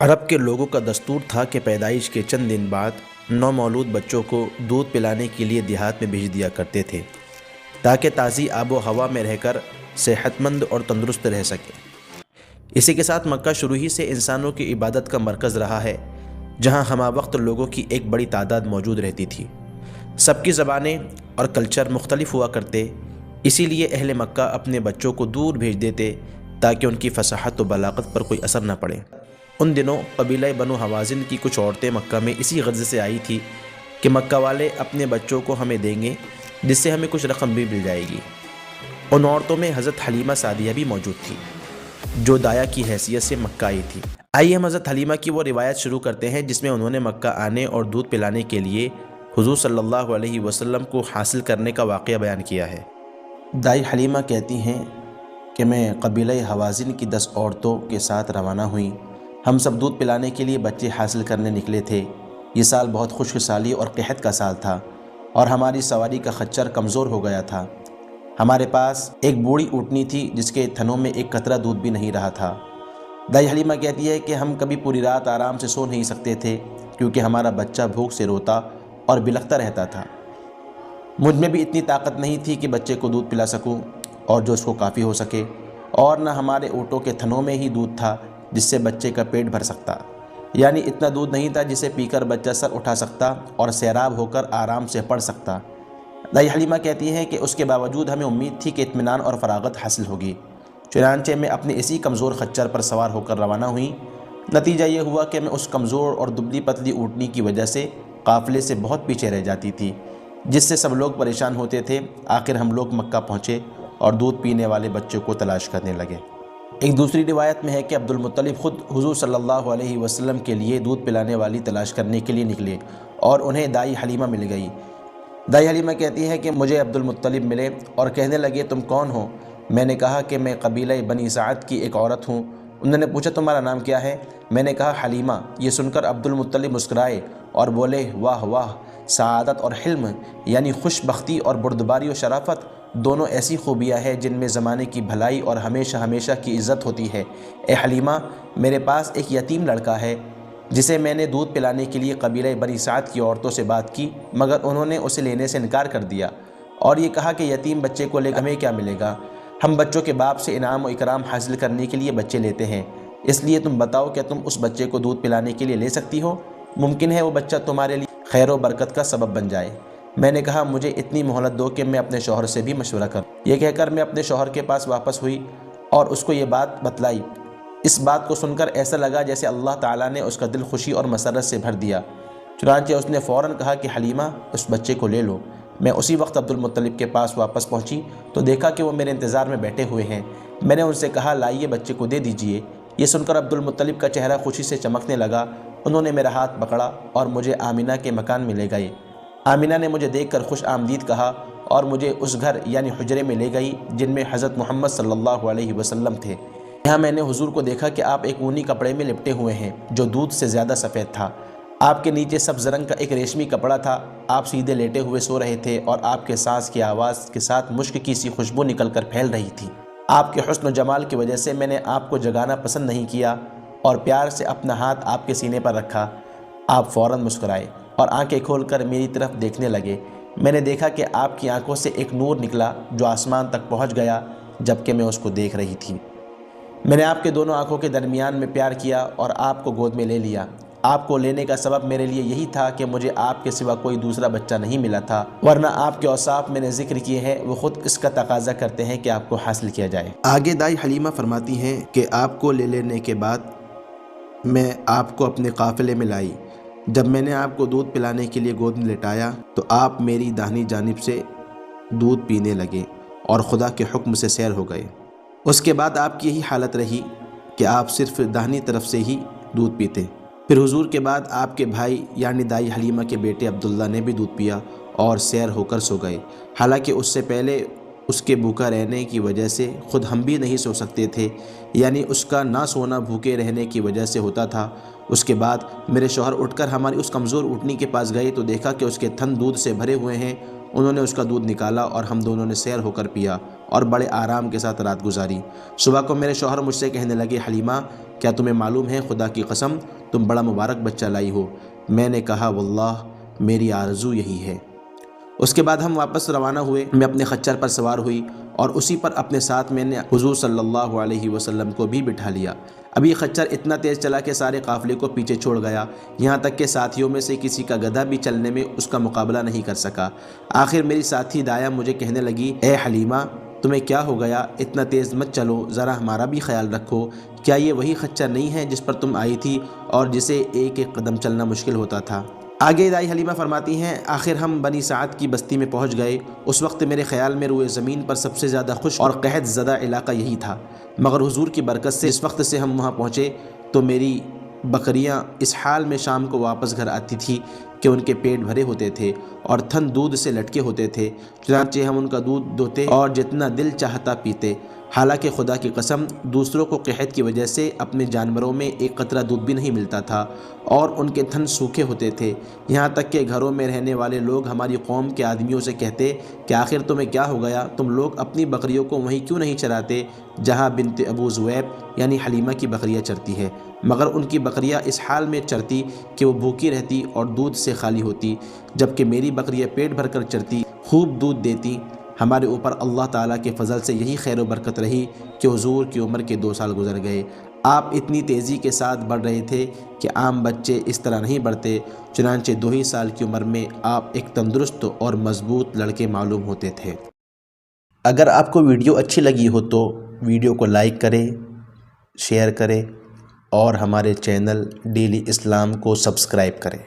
عرب کے لوگوں کا دستور تھا کہ پیدائش کے چند دن بعد نومولود بچوں کو دودھ پلانے کے لیے دیہات میں بھیج دیا کرتے تھے تاکہ تازی آب و ہوا میں رہ کر صحت مند اور تندرست رہ سکے۔ اسی کے ساتھ مکہ شروع ہی سے انسانوں کی عبادت کا مرکز رہا ہے، جہاں ہمہ وقت لوگوں کی ایک بڑی تعداد موجود رہتی تھی۔ سب کی زبانیں اور کلچر مختلف ہوا کرتے، اسی لیے اہل مکہ اپنے بچوں کو دور بھیج دیتے تاکہ ان کی فصاحت و بلاغت پر کوئی اثر نہ پڑے۔ ان دنوں قبیلہ بنو حوازن کی کچھ عورتیں مکہ میں اسی غرض سے آئی تھی کہ مکہ والے اپنے بچوں کو ہمیں دیں گے، جس سے ہمیں کچھ رقم بھی مل جائے گی۔ ان عورتوں میں حضرت حلیمہ سعدیہ بھی موجود تھی، جو دایا کی حیثیت سے مکہ آئی تھی۔ آئیے ہم حضرت حلیمہ کی وہ روایت شروع کرتے ہیں جس میں انہوں نے مکہ آنے اور دودھ پلانے کے لیے حضور صلی اللہ علیہ وسلم کو حاصل کرنے کا واقعہ بیان کیا ہے۔ دائی حلیمہ کہتی ہیں کہ میں قبیلہ حوازن کی 10 عورتوں کے ساتھ روانہ ہوئیں۔ ہم سب دودھ پلانے کے لیے بچے حاصل کرنے نکلے تھے۔ یہ سال بہت خشک سالی اور قحط کا سال تھا اور ہماری سواری کا خچر کمزور ہو گیا تھا۔ ہمارے پاس ایک بوڑھی اونٹنی تھی جس کے تھنوں میں ایک قطرہ دودھ بھی نہیں رہا تھا۔ دائی حلیمہ کہتی ہے کہ ہم کبھی پوری رات آرام سے سو نہیں سکتے تھے کیونکہ ہمارا بچہ بھوک سے روتا اور بلکتا رہتا تھا۔ مجھ میں بھی اتنی طاقت نہیں تھی کہ بچے کو دودھ پلا سکوں اور جو اس کو کافی ہو سکے، اور نہ ہمارے اونٹوں کے تھنوں میں ہی دودھ تھا جس سے بچے کا پیٹ بھر سکتا، یعنی اتنا دودھ نہیں تھا جسے پی کر بچہ سر اٹھا سکتا اور سیراب ہو کر آرام سے پڑھ سکتا۔ دائی حلیمہ کہتی ہیں کہ اس کے باوجود ہمیں امید تھی کہ اطمینان اور فراغت حاصل ہوگی، چنانچہ میں اپنے اسی کمزور خچر پر سوار ہو کر روانہ ہوئی۔ نتیجہ یہ ہوا کہ میں اس کمزور اور دبلی پتلی اونٹنی کی وجہ سے قافلے سے بہت پیچھے رہ جاتی تھی، جس سے سب لوگ پریشان ہوتے تھے۔ آخر ہم لوگ مکہ پہنچے اور دودھ پینے والے بچوں کو تلاش کرنے لگے۔ ایک دوسری روایت میں ہے کہ عبد المطلب خود حضور صلی اللہ علیہ وسلم کے لیے دودھ پلانے والی تلاش کرنے کے لیے نکلے اور انہیں دائی حلیمہ مل گئی۔ دائی حلیمہ کہتی ہے کہ مجھے عبد المطلب ملے اور کہنے لگے تم کون ہو؟ میں نے کہا کہ میں قبیلہ بنی سعد کی ایک عورت ہوں۔ انہوں نے پوچھا تمہارا نام کیا ہے؟ میں نے کہا حلیمہ۔ یہ سن کر عبد المطلب مسکرائے اور بولے واہ واہ، سعادت اور حلم یعنی خوش بختی اور بردباری و شرافت دونوں ایسی خوبیاں ہیں جن میں زمانے کی بھلائی اور ہمیشہ ہمیشہ کی عزت ہوتی ہے۔ اے حلیمہ، میرے پاس ایک یتیم لڑکا ہے جسے میں نے دودھ پلانے کے لیے قبیلہ بنی سعد کی عورتوں سے بات کی، مگر انہوں نے اسے لینے سے انکار کر دیا اور یہ کہا کہ یتیم بچے کو لے کر ہمیں کیا ملے گا؟ ہم بچوں کے باپ سے انعام و اکرام حاصل کرنے کے لیے بچے لیتے ہیں، اس لیے تم بتاؤ کہ تم اس بچے کو دودھ پلانے کے لیے لے سکتی ہو؟ ممکن ہے وہ بچہ تمہارے لیے خیر و برکت کا سبب بن جائے۔ میں نے کہا مجھے اتنی مہلت دو کہ میں اپنے شوہر سے بھی مشورہ کروں۔ یہ کہہ کر میں اپنے شوہر کے پاس واپس ہوئی اور اس کو یہ بات بتلائی۔ اس بات کو سن کر ایسا لگا جیسے اللہ تعالیٰ نے اس کا دل خوشی اور مسرت سے بھر دیا، چنانچہ اس نے فوراً کہا کہ حلیمہ اس بچے کو لے لو۔ میں اسی وقت عبد المطلب کے پاس واپس پہنچی تو دیکھا کہ وہ میرے انتظار میں بیٹھے ہوئے ہیں۔ میں نے ان سے کہا لائیے بچے کو دے دیجئے۔ یہ سن کر عبد المطلب کا چہرہ خوشی سے چمکنے لگا۔ انہوں نے میرا ہاتھ پکڑا اور مجھے آمینہ کے مکان میں لے گئے۔ آمینہ نے مجھے دیکھ کر خوش آمدید کہا اور مجھے اس گھر یعنی حجرے میں لے گئی جن میں حضرت محمد صلی اللہ علیہ وسلم تھے۔ یہاں میں نے حضور کو دیکھا کہ آپ ایک اونی کپڑے میں لپٹے ہوئے ہیں جو دودھ سے زیادہ سفید تھا۔ آپ کے نیچے سبز رنگ کا ایک ریشمی کپڑا تھا۔ آپ سیدھے لیٹے ہوئے سو رہے تھے اور آپ کے سانس کی آواز کے ساتھ مشک کی سی خوشبو نکل کر پھیل رہی تھی۔ آپ کے حسن و جمال کی وجہ سے میں نے آپ کو جگانا پسند نہیں کیا اور پیار سے اپنا ہاتھ آپ کے سینے پر رکھا۔ آپ فوراً مسکرائے اور آنکھیں کھول کر میری طرف دیکھنے لگے۔ میں نے دیکھا کہ آپ کی آنکھوں سے ایک نور نکلا جو آسمان تک پہنچ گیا جبکہ میں اس کو دیکھ رہی تھی۔ میں نے آپ کے دونوں آنکھوں کے درمیان میں پیار کیا اور آپ کو گود میں لے لیا۔ آپ کو لینے کا سبب میرے لیے یہی تھا کہ مجھے آپ کے سوا کوئی دوسرا بچہ نہیں ملا تھا، ورنہ آپ کے اوصاف میں نے ذکر کیے ہیں وہ خود اس کا تقاضا کرتے ہیں کہ آپ کو حاصل کیا جائے۔ آگے دائی حلیمہ فرماتی ہیں کہ آپ کو لے لینے کے بعد میں آپ کو اپنے قافلے میں لائی۔ جب میں نے آپ کو دودھ پلانے کے لیے گود میں لٹایا تو آپ میری داہنی جانب سے دودھ پینے لگے اور خدا کے حکم سے سیر ہو گئے۔ اس کے بعد آپ کی یہی حالت رہی کہ آپ صرف داہنی طرف سے ہی دودھ پیتے۔ پھر حضور کے بعد آپ کے بھائی یعنی دائی حلیمہ کے بیٹے عبداللہ نے بھی دودھ پیا اور سیر ہو کر سو گئے، حالانکہ اس سے پہلے اس کے بھوکا رہنے کی وجہ سے خود ہم بھی نہیں سو سکتے تھے، یعنی اس کا نہ سونا بھوکے رہنے کی وجہ سے ہوتا تھا۔ اس کے بعد میرے شوہر اٹھ کر ہماری اس کمزور اونٹنی کے پاس گئے تو دیکھا کہ اس کے تھن دودھ سے بھرے ہوئے ہیں انہوں نے اس کا دودھ نکالا اور ہم دونوں نے سیر ہو کر پیا اور بڑے آرام کے ساتھ رات گزاری۔ صبح کو میرے شوہر مجھ سے کہنے لگے، حلیمہ کیا تمہیں معلوم ہے خدا کی قسم تم بڑا مبارک بچہ لائی ہو؟ میں نے کہا واللہ میری آرزو یہی ہے۔ اس کے بعد ہم واپس روانہ ہوئے۔ میں اپنے خچر پر سوار ہوئی اور اسی پر اپنے ساتھ میں نے حضور صلی اللہ علیہ وسلم کو بھی بٹھا لیا۔ اب یہ خچر اتنا تیز چلا کہ سارے قافلے کو پیچھے چھوڑ گیا، یہاں تک کہ ساتھیوں میں سے کسی کا گدھا بھی چلنے میں اس کا مقابلہ نہیں کر سکا۔ آخر میری ساتھی دایا مجھے کہنے لگی، اے حلیمہ تمہیں کیا ہو گیا؟ اتنا تیز مت چلو، ذرا ہمارا بھی خیال رکھو۔ کیا یہ وہی خچر نہیں ہے جس پر تم آئی تھی اور جسے ایک ایک قدم چلنا مشکل ہوتا تھا؟ آگے دائی حلیمہ فرماتی ہیں، آخر ہم بنی سعد کی بستی میں پہنچ گئے۔ اس وقت میرے خیال میں روئے زمین پر سب سے زیادہ خشک اور قحط زدہ علاقہ یہی تھا، مگر حضور کی برکت سے اس وقت سے ہم وہاں پہنچے تو میری بکریاں اس حال میں شام کو واپس گھر آتی تھی کہ ان کے پیٹ بھرے ہوتے تھے اور تھن دودھ سے لٹکے ہوتے تھے، چنانچہ ہم ان کا دودھ دوتے اور جتنا دل چاہتا پیتے۔ حالانکہ خدا کی قسم دوسروں کو قحط کی وجہ سے اپنے جانوروں میں ایک قطرہ دودھ بھی نہیں ملتا تھا اور ان کے تھن سوکھے ہوتے تھے، یہاں تک کہ گھروں میں رہنے والے لوگ ہماری قوم کے آدمیوں سے کہتے کہ آخر تمہیں کیا ہو گیا، تم لوگ اپنی بکریوں کو وہیں کیوں نہیں چراتے جہاں بنت ابو ذؤیب یعنی حلیمہ کی بکریاں چرتی ہے؟ مگر ان کی بکریاں اس حال میں چرتی کہ وہ بھوکی رہتی اور دودھ سے خالی ہوتی، جبکہ میری بکریاں پیٹ بھر کر چرتی، خوب دودھ دیتی۔ ہمارے اوپر اللہ تعالیٰ کے فضل سے یہی خیر و برکت رہی کہ حضور کی عمر کے 2 سال گزر گئے۔ آپ اتنی تیزی کے ساتھ بڑھ رہے تھے کہ عام بچے اس طرح نہیں بڑھتے، چنانچہ 2 ہی سال کی عمر میں آپ ایک تندرست اور مضبوط لڑکے معلوم ہوتے تھے۔ اگر آپ کو ویڈیو اچھی لگی ہو تو ویڈیو کو لائک کریں، شیئر کریں اور ہمارے چینل ڈیلی اسلام کو سبسکرائب کریں۔